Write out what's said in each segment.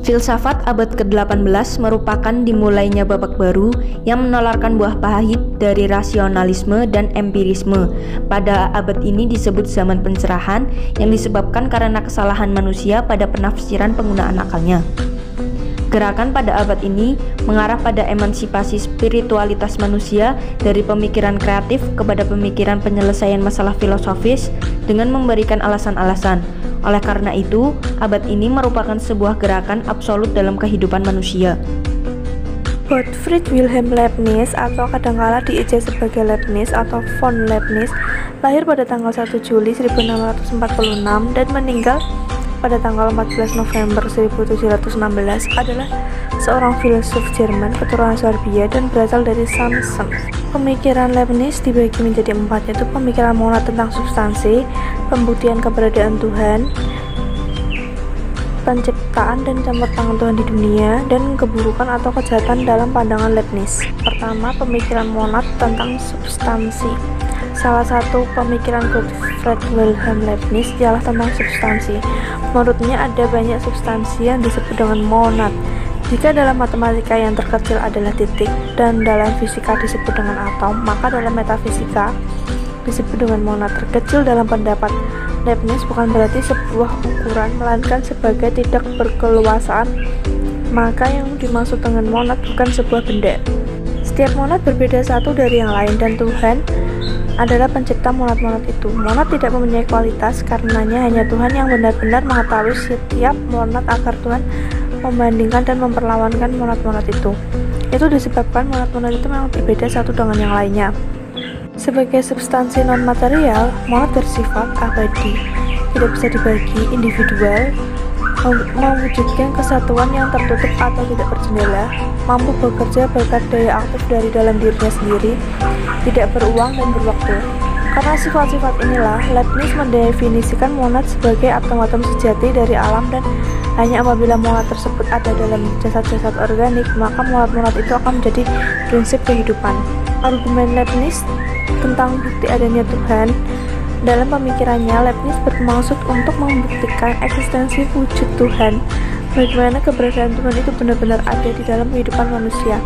Filsafat abad ke-18 merupakan dimulainya babak baru yang menularkan buah pahit dari rasionalisme dan empirisme. Pada abad ini disebut zaman pencerahan yang disebabkan karena kesalahan manusia pada penafsiran penggunaan akalnya. Gerakan pada abad ini mengarah pada emansipasi spiritualitas manusia dari pemikiran kreatif kepada pemikiran penyelesaian masalah filosofis dengan memberikan alasan-alasan. Oleh karena itu, abad ini merupakan sebuah gerakan absolut dalam kehidupan manusia. Gottfried Wilhelm Leibniz atau kadangkala diejek sebagai Leibniz atau von Leibniz lahir pada tanggal 1 Juli 1646 dan meninggal pada tanggal 14 November 1716 adalah seorang filsuf Jerman keturunan Serbia dan berasal dari Samsun. Pemikiran Leibniz dibagi menjadi 4, yaitu pemikiran monad tentang substansi, pembuktian keberadaan Tuhan, penciptaan dan campur tangan Tuhan di dunia, dan keburukan atau kejahatan dalam pandangan Leibniz. Pertama, pemikiran monad tentang substansi. Salah satu pemikiran Gottfried Wilhelm Leibniz ialah tentang substansi. Menurutnya ada banyak substansi yang disebut dengan monad. Jika dalam matematika yang terkecil adalah titik dan dalam fisika disebut dengan atom, maka dalam metafisika disebut dengan monad. Terkecil dalam pendapat Leibniz bukan berarti sebuah ukuran, melainkan sebagai tidak berkeluasaan. Maka yang dimaksud dengan monad bukan sebuah benda. Setiap monad berbeda satu dari yang lain dan Tuhan adalah pencipta monad-monad itu. Monad tidak mempunyai kualitas, karenanya hanya Tuhan yang benar-benar mengetahui setiap monad agar Tuhan membandingkan dan memperlawankan monad-monad itu. Itu disebabkan monad-monad itu memang berbeda satu dengan yang lainnya. Sebagai substansi non-material, monad bersifat abadi, tidak bisa dibagi, individual, mewujudkan kesatuan yang tertutup atau tidak berjendela, mampu bekerja berkat daya aktif dari dalam dirinya sendiri, tidak beruang dan berwaktu. Karena sifat-sifat inilah, Leibniz mendefinisikan monad sebagai atom-atom sejati dari alam, dan hanya apabila monad tersebut ada dalam jasad-jasad organik, maka monad-monad itu akan menjadi prinsip kehidupan. Argumen Leibniz tentang bukti adanya Tuhan. Dalam pemikirannya, Leibniz bermaksud untuk membuktikan eksistensi wujud Tuhan, bagaimana keberadaan Tuhan itu benar-benar ada di dalam kehidupan manusia.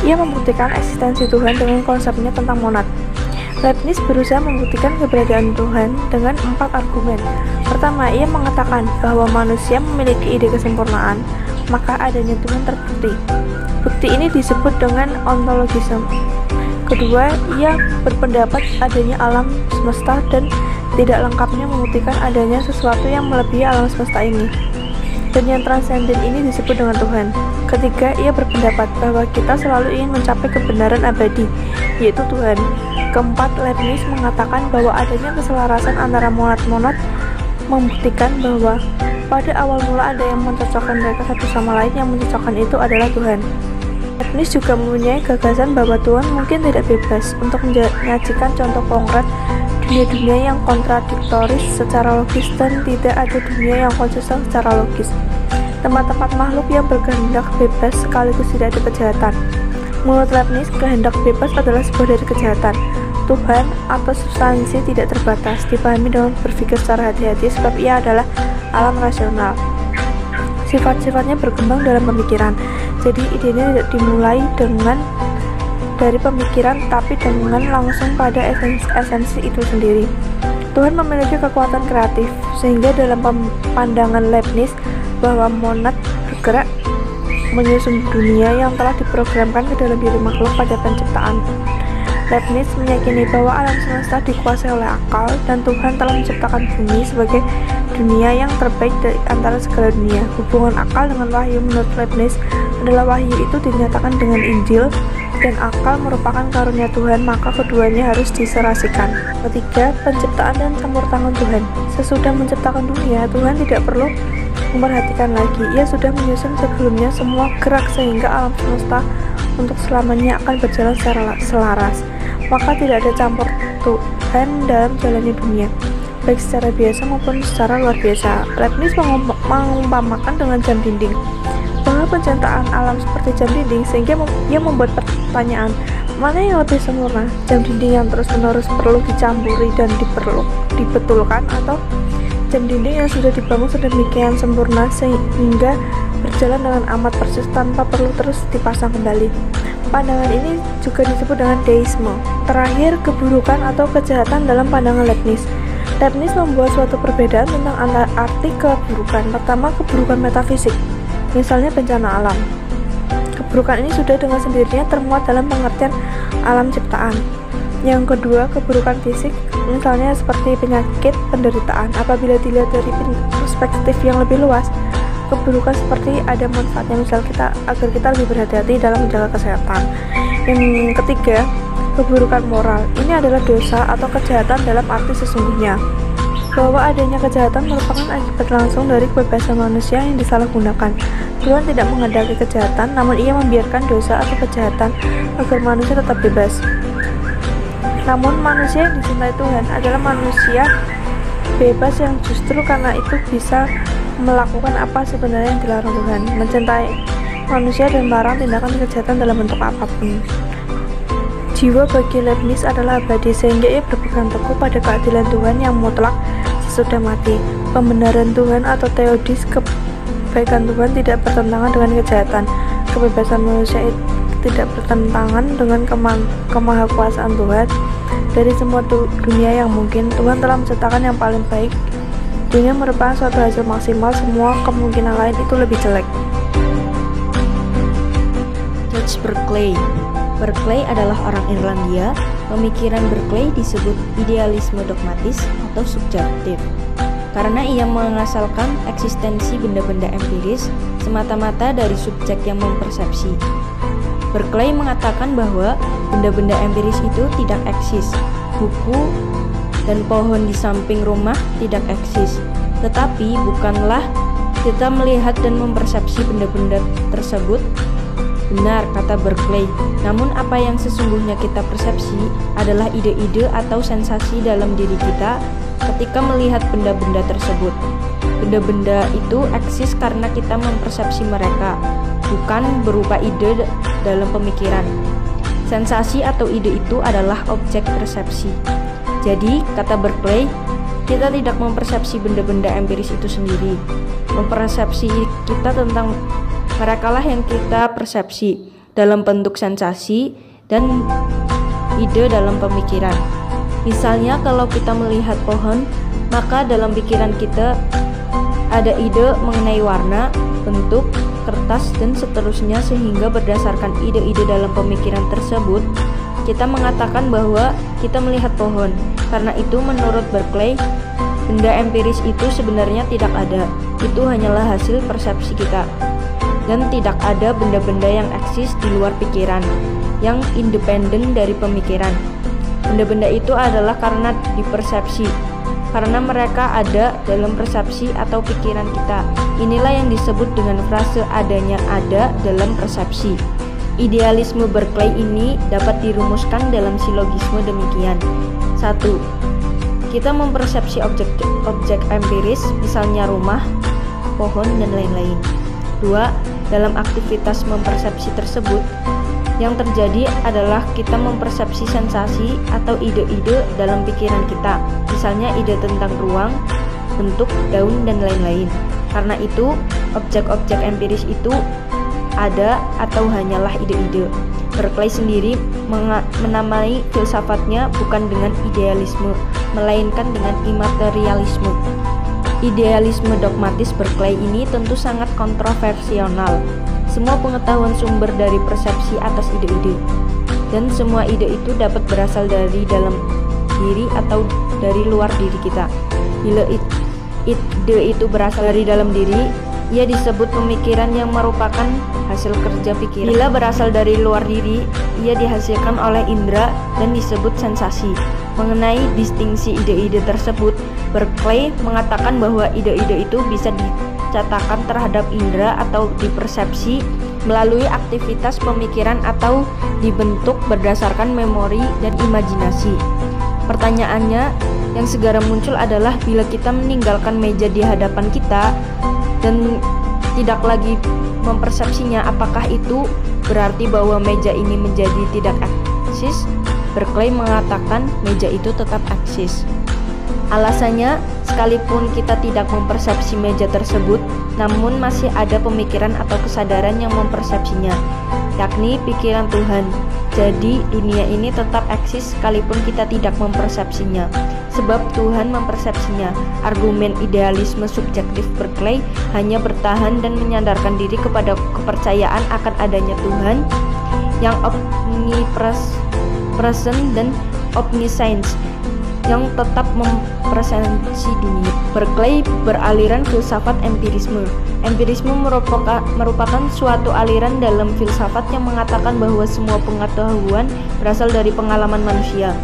Ia membuktikan eksistensi Tuhan dengan konsepnya tentang monad. Leibniz berusaha membuktikan keberadaan Tuhan dengan 4 argumen. Pertama, ia mengatakan bahwa manusia memiliki ide kesempurnaan, maka adanya Tuhan terbukti. Bukti ini disebut dengan ontologisme. Kedua, ia berpendapat adanya alam semesta dan tidak lengkapnya membuktikan adanya sesuatu yang melebihi alam semesta ini. Dan yang transenden ini disebut dengan Tuhan. Ketiga, ia berpendapat bahwa kita selalu ingin mencapai kebenaran abadi, yaitu Tuhan. Keempat, Leibniz mengatakan bahwa adanya keselarasan antara monad-monad membuktikan bahwa pada awal mula ada yang mencocokkan mereka satu sama lain, yang mencocokkan itu adalah Tuhan. Leibniz juga mempunyai gagasan bahwa Tuhan mungkin tidak bebas untuk menyajikan contoh konkret dunia-dunia yang kontradiktoris secara logis dan tidak ada dunia yang konsisten secara logis. Tempat-tempat makhluk yang berkehendak bebas sekaligus tidak ada kejahatan. Menurut Leibniz, kehendak bebas adalah sebuah dari kejahatan. Tuhan atau substansi tidak terbatas, dipahami dengan berpikir secara hati-hati sebab ia adalah alam rasional. Sifat-sifatnya berkembang dalam pemikiran. Jadi idenya tidak dimulai dari pemikiran tapi dengan langsung pada esensi itu sendiri. Tuhan memiliki kekuatan kreatif sehingga dalam pandangan Leibniz bahwa monad bergerak menyusun dunia yang telah diprogramkan ke dalam diri makhluk pada penciptaan. Leibniz meyakini bahwa alam semesta dikuasai oleh akal dan Tuhan telah menciptakan bumi sebagai dunia yang terbaik dari antara segala dunia. Hubungan akal dengan wahyu menurut Leibniz adalah wahyu itu dinyatakan dengan Injil dan akal merupakan karunia Tuhan, maka keduanya harus diserasikan. Ketiga, penciptaan dan campur tangan Tuhan. Sesudah menciptakan dunia, Tuhan tidak perlu memperhatikan lagi. Ia sudah menyusun sebelumnya semua gerak sehingga alam semesta untuk selamanya akan berjalan secara selaras. Maka tidak ada campur Tuhan dalam jalannya dunia, baik secara biasa maupun secara luar biasa. Leibniz mengumpamakan dengan jam dinding, bahwa penciptaan alam seperti jam dinding, sehingga ia membuat pertanyaan, mana yang lebih sempurna, jam dinding yang terus-menerus perlu dicampuri dan dibetulkan, atau jam dinding yang sudah dibangun sedemikian sempurna sehingga berjalan dengan amat persis tanpa perlu terus dipasang kembali. Pandangan ini juga disebut dengan deisme. Terakhir, keburukan atau kejahatan dalam pandangan Leibniz. Leibniz membuat suatu perbedaan tentang arti keburukan. Pertama, keburukan metafisik, misalnya bencana alam. Keburukan ini sudah dengan sendirinya termuat dalam pengertian alam ciptaan. Yang kedua, keburukan fisik, misalnya seperti penyakit, penderitaan. Apabila dilihat dari perspektif yang lebih luas, keburukan seperti ada manfaatnya, misal agar kita lebih berhati-hati dalam menjaga kesehatan. Yang ketiga, keburukan moral. Ini adalah dosa atau kejahatan dalam arti sesungguhnya, bahwa adanya kejahatan merupakan akibat langsung dari kebebasan manusia yang disalahgunakan. Tuhan tidak menghendaki kejahatan, namun Ia membiarkan dosa atau kejahatan agar manusia tetap bebas. Namun manusia yang dicintai Tuhan adalah manusia bebas yang justru karena itu bisa melakukan apa sebenarnya yang dilarang Tuhan, mencintai manusia dan melarang tindakan kejahatan dalam bentuk apapun. Jiwa bagi Leibniz adalah abadi, sehingga ia berpegang teguh pada keadilan Tuhan yang mutlak sesudah mati. Pembenaran Tuhan atau teodis, kebaikan Tuhan tidak bertentangan dengan kejahatan. Kebebasan manusia tidak bertentangan dengan kemahakuasaan Tuhan. Dari semua dunia yang mungkin, Tuhan telah menciptakan yang paling baik. Dunia merupakan suatu hasil maksimal, semua kemungkinan lain itu lebih jelek. George Berkeley. Berkeley adalah orang Irlandia. Pemikiran Berkeley disebut idealisme dogmatis atau subjektif, karena ia mengasalkan eksistensi benda-benda empiris semata-mata dari subjek yang mempersepsi. Berkeley mengatakan bahwa benda-benda empiris itu tidak eksis. Buku dan pohon di samping rumah tidak eksis. Tetapi bukanlah kita melihat dan mempersepsi benda-benda tersebut. Benar, kata Berkeley. Namun apa yang sesungguhnya kita persepsi adalah ide-ide atau sensasi dalam diri kita ketika melihat benda-benda tersebut. Benda-benda itu eksis karena kita mempersepsi mereka, bukan berupa ide dalam pemikiran. Sensasi atau ide itu adalah objek persepsi. Jadi, kata Berkeley, kita tidak mempersepsi benda-benda empiris itu sendiri. Mempersepsi kita tentang merekalah yang kita persepsi dalam bentuk sensasi dan ide dalam pemikiran. Misalnya, kalau kita melihat pohon, maka dalam pikiran kita ada ide mengenai warna, bentuk, kertas, dan seterusnya, sehingga berdasarkan ide-ide dalam pemikiran tersebut, kita mengatakan bahwa kita melihat pohon. Karena itu, menurut Berkeley, benda empiris itu sebenarnya tidak ada. Itu hanyalah hasil persepsi kita. Dan tidak ada benda-benda yang eksis di luar pikiran, yang independen dari pemikiran. Benda-benda itu adalah karena dipersepsi, karena mereka ada dalam persepsi atau pikiran kita. Inilah yang disebut dengan frase adanya ada dalam persepsi. Idealisme Berkeley ini dapat dirumuskan dalam silogisme demikian. 1. Kita mempersepsi objek empiris, misalnya rumah, pohon, dan lain-lain. 2. Dalam aktivitas mempersepsi tersebut, yang terjadi adalah kita mempersepsi sensasi atau ide-ide dalam pikiran kita, misalnya ide tentang ruang, bentuk, daun, dan lain-lain. Karena itu, objek-objek empiris itu ada atau hanyalah ide-ide. Berkeley sendiri menamai filsafatnya bukan dengan idealisme, melainkan dengan imaterialisme. Idealisme dogmatis Berkeley ini tentu sangat kontroversial. Semua pengetahuan sumber dari persepsi atas ide-ide, dan semua ide itu dapat berasal dari dalam diri atau dari luar diri kita. Bila ide itu berasal dari dalam diri, ia disebut pemikiran yang merupakan hasil kerja pikiran. Bila berasal dari luar diri, ia dihasilkan oleh indera dan disebut sensasi. Mengenai distingsi ide-ide tersebut, Berkeley mengatakan bahwa ide-ide itu bisa dicatakan terhadap indera atau dipersepsi melalui aktivitas pemikiran atau dibentuk berdasarkan memori dan imajinasi. Pertanyaannya yang segera muncul adalah, bila kita meninggalkan meja di hadapan kita dan tidak lagi mempersepsinya, apakah itu berarti bahwa meja ini menjadi tidak eksis? Berkeley mengatakan meja itu tetap eksis. Alasannya, sekalipun kita tidak mempersepsi meja tersebut, namun masih ada pemikiran atau kesadaran yang mempersepsinya, yakni pikiran Tuhan. Jadi, dunia ini tetap eksis sekalipun kita tidak mempersepsinya, sebab Tuhan mempersepsinya. Argumen idealisme subjektif Berkeley hanya bertahan dan menyandarkan diri kepada kepercayaan akan adanya Tuhan yang omnipresent dan omniscience, yang tetap mempresensi dunia. Berkeley beraliran filsafat empirisme. Empirisme merupakan suatu aliran dalam filsafat yang mengatakan bahwa semua pengetahuan berasal dari pengalaman manusia.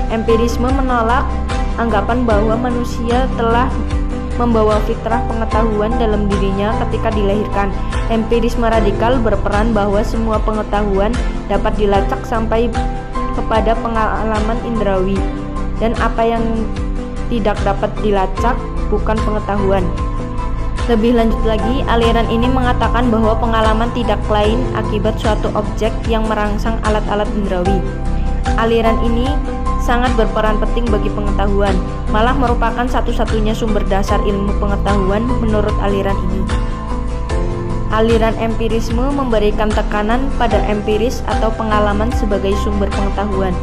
Empirisme menolak anggapan bahwa manusia telah membawa fitrah pengetahuan dalam dirinya ketika dilahirkan. Empirisme radikal berperan bahwa semua pengetahuan dapat dilacak sampai kepada pengalaman indrawi, dan apa yang tidak dapat dilacak bukan pengetahuan. Lebih lanjut lagi, aliran ini mengatakan bahwa pengalaman tidak lain akibat suatu objek yang merangsang alat-alat indrawi. Aliran ini sangat berperan penting bagi pengetahuan, malah merupakan satu-satunya sumber dasar ilmu pengetahuan menurut aliran ini. Aliran empirisme memberikan tekanan pada empiris atau pengalaman sebagai sumber pengetahuan.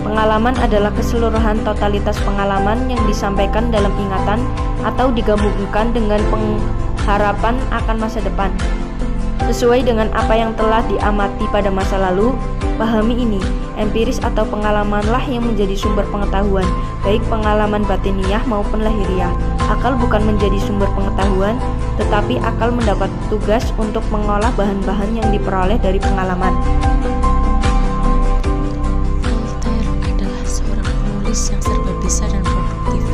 Pengalaman adalah keseluruhan totalitas pengalaman yang disampaikan dalam ingatan atau digabungkan dengan pengharapan akan masa depan. Sesuai dengan apa yang telah diamati pada masa lalu, pahami ini, empiris atau pengalamanlah yang menjadi sumber pengetahuan, baik pengalaman batiniah maupun lahiriah. Akal bukan menjadi sumber pengetahuan, tetapi akal mendapat tugas untuk mengolah bahan-bahan yang diperoleh dari pengalaman. Yang serba bisa dan produktif,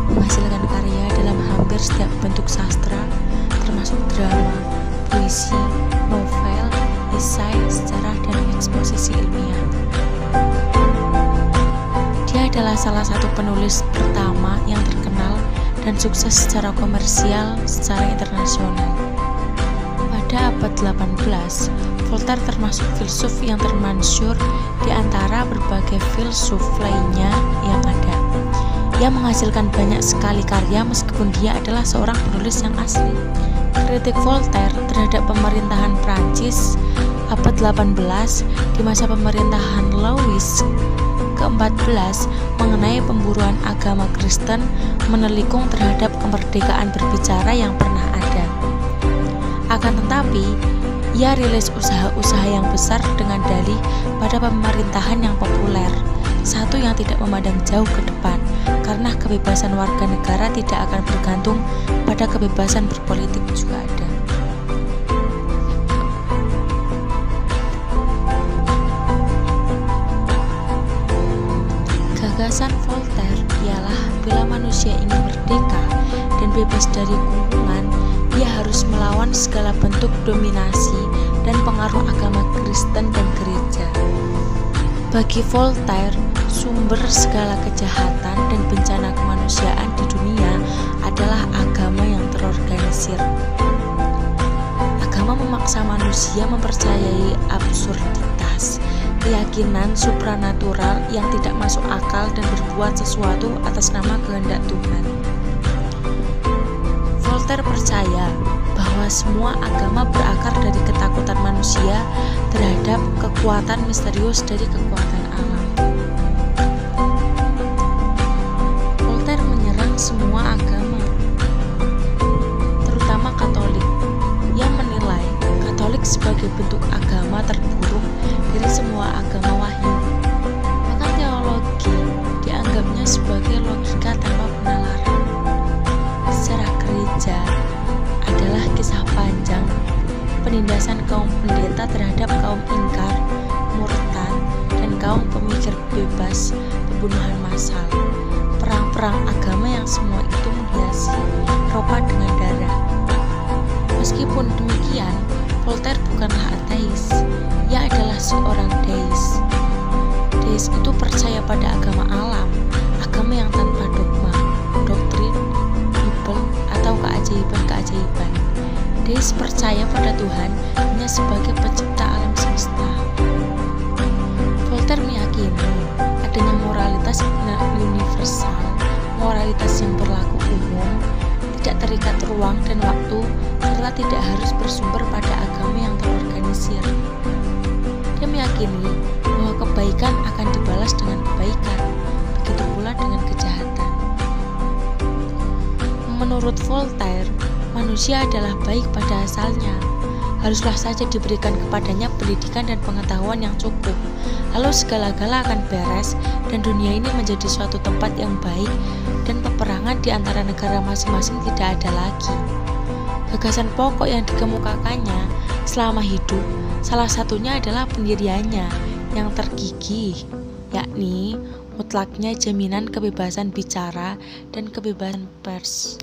menghasilkan karya dalam hampir setiap bentuk sastra, termasuk drama, puisi, novel, esai, sejarah, dan eksposisi ilmiah. Dia adalah salah satu penulis pertama yang terkenal dan sukses secara komersial secara internasional. Pada abad 18, Voltaire termasuk filsuf yang termasyhur di antara berbagai filsuf lainnya yang ada. Ia menghasilkan banyak sekali karya meskipun dia adalah seorang penulis yang asli. Kritik Voltaire terhadap pemerintahan Prancis abad 18 di masa pemerintahan Louis ke-14 mengenai pemburuan agama Kristen menelikung terhadap kemerdekaan berbicara yang pernah ada. Akan tetapi, ia rilis usaha-usaha yang besar dengan dalih pada pemerintahan yang populer, satu yang tidak memandang jauh ke depan, karena kebebasan warga negara tidak akan bergantung pada kebebasan berpolitik juga ada. Gagasan Voltaire ialah bila manusia ingin merdeka dan bebas dari kurungan, ia harus melawan segala bentuk dominasi dan pengaruh agama Kristen dan gereja. Bagi Voltaire, sumber segala kejahatan dan bencana kemanusiaan di dunia adalah agama yang terorganisir. Agama memaksa manusia mempercayai absurditas, keyakinan supranatural yang tidak masuk akal dan berbuat sesuatu atas nama kehendak Tuhan. Voltaire percaya bahwa semua agama berakar dari ketakutan manusia terhadap kekuatan misterius dari kekuatan alam. Voltaire menyerang semua agama, terutama Katolik. Ia menilai Katolik sebagai bentuk agama terburuk dari semua agama wahyu. Bahkan teologi dianggapnya sebagai logika tanpa penalaran. Sejarah gereja adalah kisah panjang penindasan kaum pendeta terhadap kaum ingkar, murtad, dan kaum pemikir bebas, pembunuhan massal, perang-perang agama yang semua itu menghiasi Eropa dengan darah. Meskipun demikian, Voltaire bukanlah ateis, ia adalah seorang deis. Deis itu percaya pada agama alam, agama yang tanpa dogma, doktrin, Bible, atau keajaiban-keajaiban. Deis percaya pada Tuhan hanya sebagai pencipta alam semesta. Voltaire meyakini adanya moralitas universal, moralitas mengikat ruang dan waktu, serta tidak harus bersumber pada agama yang terorganisir. Dia meyakini bahwa kebaikan akan dibalas dengan kebaikan, begitu pula dengan kejahatan. Menurut Voltaire, manusia adalah baik pada asalnya. Haruslah saja diberikan kepadanya pendidikan dan pengetahuan yang cukup, lalu segala-gala akan beres dan dunia ini menjadi suatu tempat yang baik dan peperangan di antara negara masing-masing tidak ada lagi. Gagasan pokok yang dikemukakannya selama hidup, salah satunya adalah pendiriannya yang tergigih, yakni mutlaknya jaminan kebebasan bicara dan kebebasan pers.